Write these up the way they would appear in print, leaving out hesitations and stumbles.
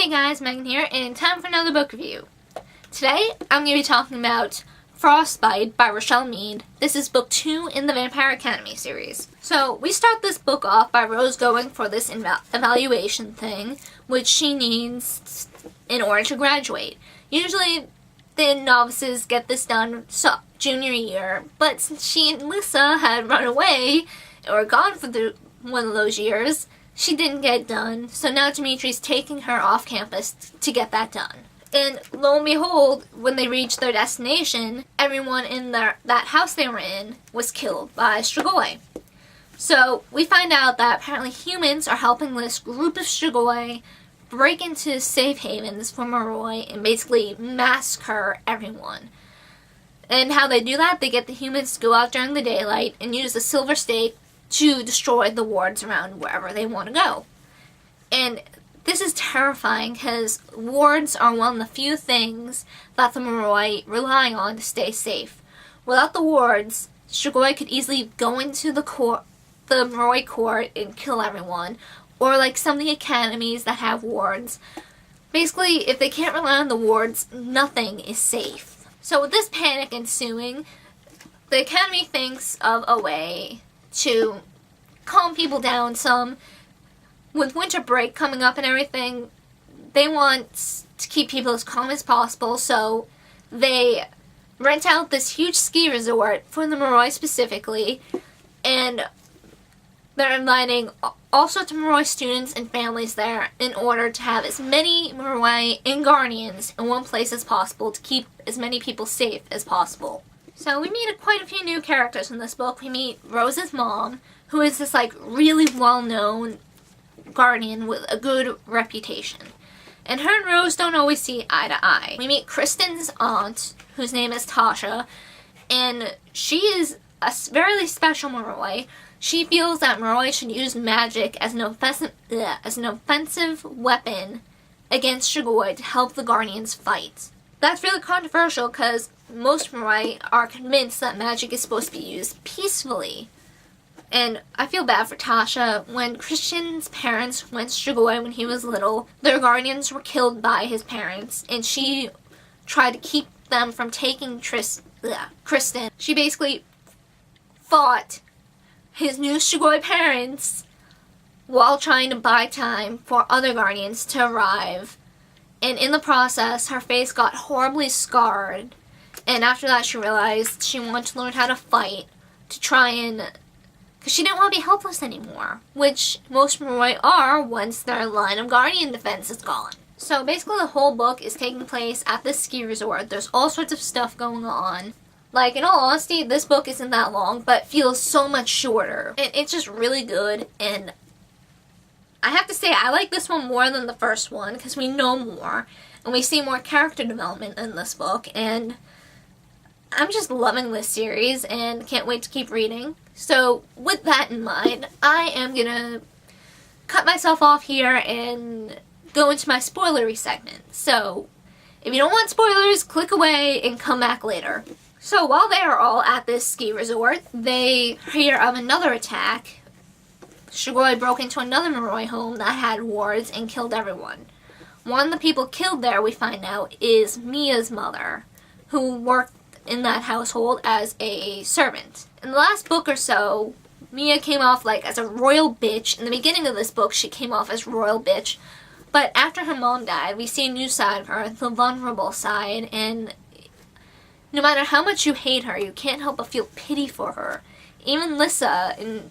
Hey guys, Megan here, and time for another book review. Today, I'm going to be talking about Frostbite by Richelle Mead. This is book 2 in the Vampire Academy series. So, we start this book off by Rose going for this evaluation thing, which she needs in order to graduate. Usually, the novices get this done junior year, but since she and Lissa had run away, or gone for one of those years, she didn't get it done, so now Dimitri's taking her off campus to get that done. And lo and behold, when they reached their destination, everyone in that house they were in was killed by Strigoi. So we find out that apparently humans are helping this group of Strigoi break into safe havens for Moroi and basically massacre everyone. And how they do that, they get the humans to go out during the daylight and use the silver stake to destroy the wards around wherever they want to go. And this is terrifying because wards are one of the few things that the Moroi rely on to stay safe. Without the wards, Strigoi could easily go into the Moroi court and kill everyone, or like some of the academies that have wards. Basically, if they can't rely on the wards, nothing is safe. So with this panic ensuing, the academy thinks of a way to calm people down some. With winter break coming up and everything, they want to keep people as calm as possible, so they rent out this huge ski resort for the Moroi specifically, and they're inviting all sorts of Moroi students and families there in order to have as many Moroi and Guardians in one place as possible to keep as many people safe as possible. So we meet quite a few new characters in this book. We meet Rose's mom, who is this really well-known guardian with a good reputation. And her and Rose don't always see eye to eye. We meet Kristen's aunt, whose name is Tasha, and she is a very special Moroi. She feels that Moroi should use magic as an offensive weapon against Strigoi to help the Guardians fight. That's really controversial because most Moroi are convinced that magic is supposed to be used peacefully. And I feel bad for Tasha. When Christian's parents went to Strigoi when he was little, their guardians were killed by his parents, and she tried to keep them from taking Kristen. She basically fought his new Strigoi parents while trying to buy time for other guardians to arrive. And in the process, her face got horribly scarred. And after that, she realized she wanted to learn how to fight to try and... because she didn't want to be helpless anymore, which most Moroi are once their line of guardian defense is gone. So basically the whole book is taking place at this ski resort. There's all sorts of stuff going on. Like, in all honesty, this book isn't that long, but feels so much shorter. And it's just really good, and I have to say I like this one more than the first one because we know more, and we see more character development in this book, and I'm just loving this series and can't wait to keep reading. So with that in mind, I am going to cut myself off here and go into my spoilery segment. So if you don't want spoilers, click away and come back later. So while they are all at this ski resort, they hear of another attack. Strigoi broke into another Moroi home that had wards and killed everyone. One of the people killed there, we find out, is Mia's mother, who worked in that household as a servant. In the last book or so, Mia came off as a royal bitch. In the beginning of this book, she came off as royal bitch. But after her mom died, we see a new side of her, the vulnerable side, and no matter how much you hate her, you can't help but feel pity for her. Even Lissa and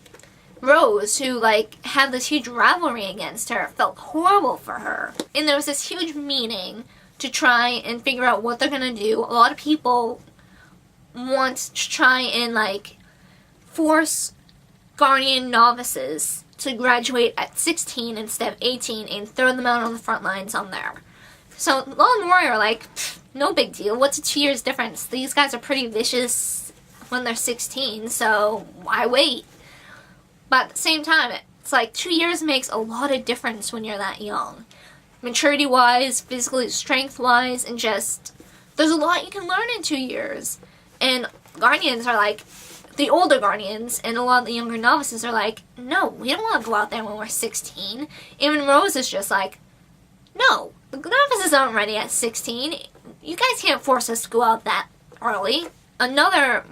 Rose, who have this huge rivalry against her, felt horrible for her. And there was this huge meeting to try and figure out what they're gonna do. A lot of people want to try and force Guardian novices to graduate at 16 instead of 18 and throw them out on the front lines on there. So Law and Warrior are no big deal. What's a 2 years difference? These guys are pretty vicious when they're 16, so why wait? But at the same time, it's 2 years makes a lot of difference when you're that young. Maturity-wise, physically strength-wise, and just, there's a lot you can learn in 2 years. And Guardians are the older Guardians, and a lot of the younger novices are no, we don't want to go out there when we're 16. Even Rose is just no, The novices aren't ready at 16. You guys can't force us to go out that early. Another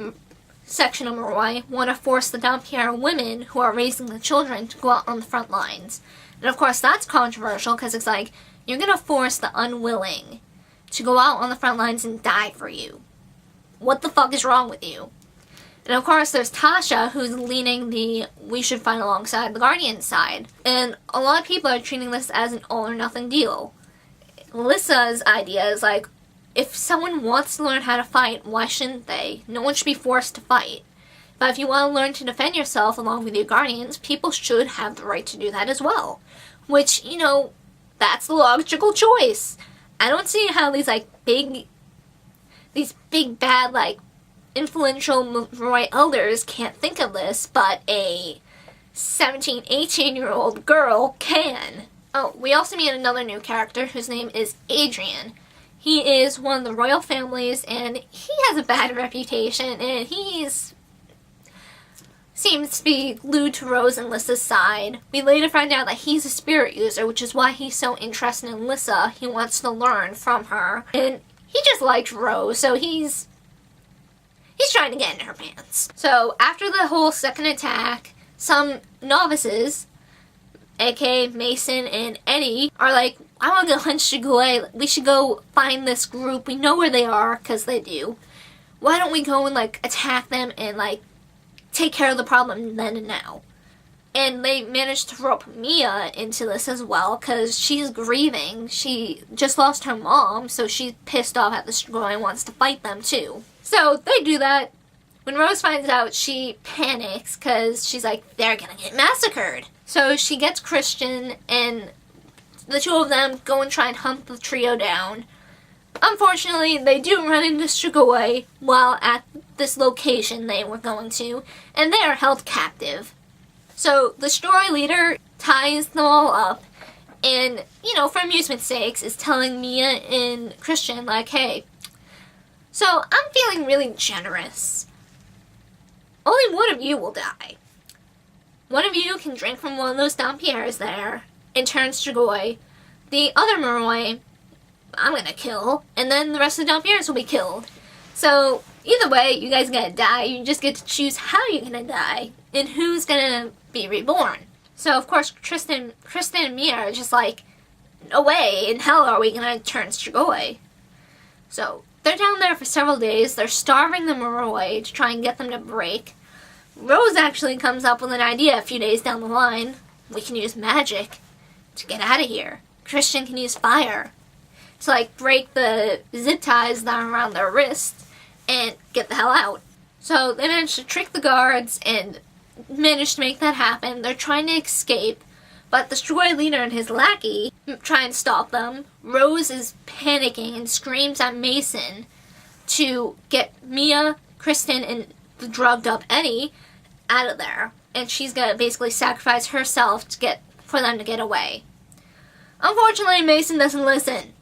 section of Moroi want to force the Dampierre women who are raising the children to go out on the front lines. And of course that's controversial because it's like, you're going to force the unwilling to go out on the front lines and die for you. What the fuck is wrong with you? And of course there's Tasha, who's leaning the we should fight alongside the Guardian side. And a lot of people are treating this as an all or nothing deal. Lissa's idea is like, if someone wants to learn how to fight, why shouldn't they? No one should be forced to fight. But if you want to learn to defend yourself along with your Guardians, people should have the right to do that as well. Which, you know, that's the logical choice. I don't see how these big bad, influential Moroi elders can't think of this, but a 17, 18-year-old girl can. Oh, we also meet another new character whose name is Adrian. He is one of the royal families, and he has a bad reputation, and seems to be glued to Rose and Lissa's side. We later find out that he's a spirit user, which is why he's so interested in Lissa. He wants to learn from her, and he just likes Rose, so he's trying to get in her pants. So after the whole second attack, some novices, aka Mason and Eddie, are like, I want to go hunt Shigoi. We should go find this group. We know where they are, because they do. Why don't we go and attack them and take care of the problem then and now? And they managed to rope Mia into this as well, because she's grieving. She just lost her mom, so she's pissed off at the Shigoi and wants to fight them too. So they do that. When Rose finds out, she panics because she's like, they're gonna get massacred. So she gets Christian, and the two of them go and try and hunt the trio down. Unfortunately, they do run into Shigoi while at this location they were going to, and they are held captive. So the story leader ties them all up, and, you know, for amusement's sakes, is telling Mia and Christian, hey, so I'm feeling really generous. Only one of you will die. One of you can drink from one of those Dampierres there and turn Shigoi. The other Moroi, I'm gonna kill, and then the rest of the Dampierres will be killed. So either way, you guys are gonna die. You just get to choose how you're gonna die and who's gonna be reborn. So of course, Kristen and Mia are just like, no way in hell are we gonna turn Shigoi. So they're down there for several days. They're starving the Moroi to try and get them to break. Rose actually comes up with an idea a few days down the line. We can use magic to get out of here. Christian can use fire to break the zip ties that are around their wrist and get the hell out. So they managed to trick the guards and managed to make that happen. They're trying to escape, but the Shigoi leader and his lackey try and stop them. Rose is panicking and screams at Mason to get Mia, Kristen, and the drugged up Eddie out of there. And she's gonna basically sacrifice herself for them to get away. Unfortunately, Mason doesn't listen.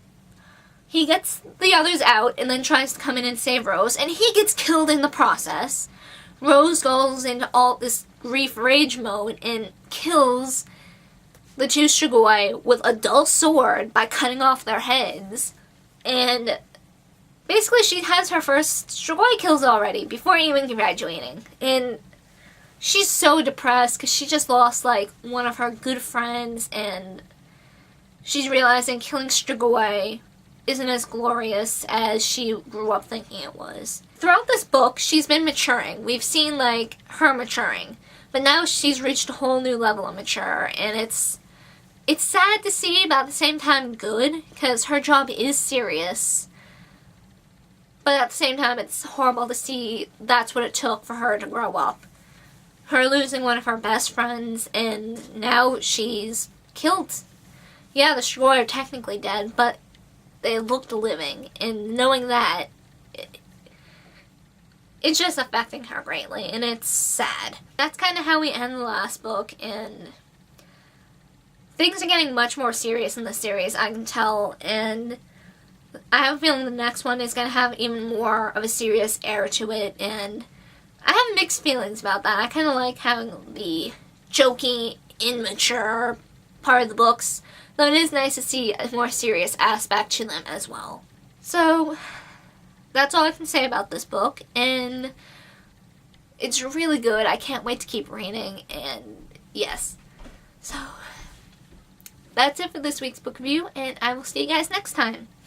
He gets the others out and then tries to come in and save Rose, and he gets killed in the process. Rose goes into all this grief rage mode and kills the two Shigoi with a dull sword by cutting off their heads. And basically she has her first Shigoi kills already before even graduating. And she's so depressed because she just lost one of her good friends, and she's realizing killing Shigoi isn't as glorious as she grew up thinking it was. Throughout this book, she's been maturing. We've seen her maturing, but now she's reached a whole new level of mature, and it's sad to see, but at the same time good, because her job is serious. But at the same time, it's horrible to see that's what it took for her to grow up. Her losing one of her best friends, and now she's killed. Yeah, the Shigoi are technically dead, but they looked living, and knowing that, it's just affecting her greatly, and it's sad. That's kind of how we end the last book, and things are getting much more serious in the series, I can tell, and I have a feeling the next one is going to have even more of a serious air to it, and I have mixed feelings about that. I kind of like having the jokey, immature part of the books. though it is nice to see a more serious aspect to them as well. So, that's all I can say about this book, and it's really good. I can't wait to keep reading, and yes. So, that's it for this week's book review, and I will see you guys next time.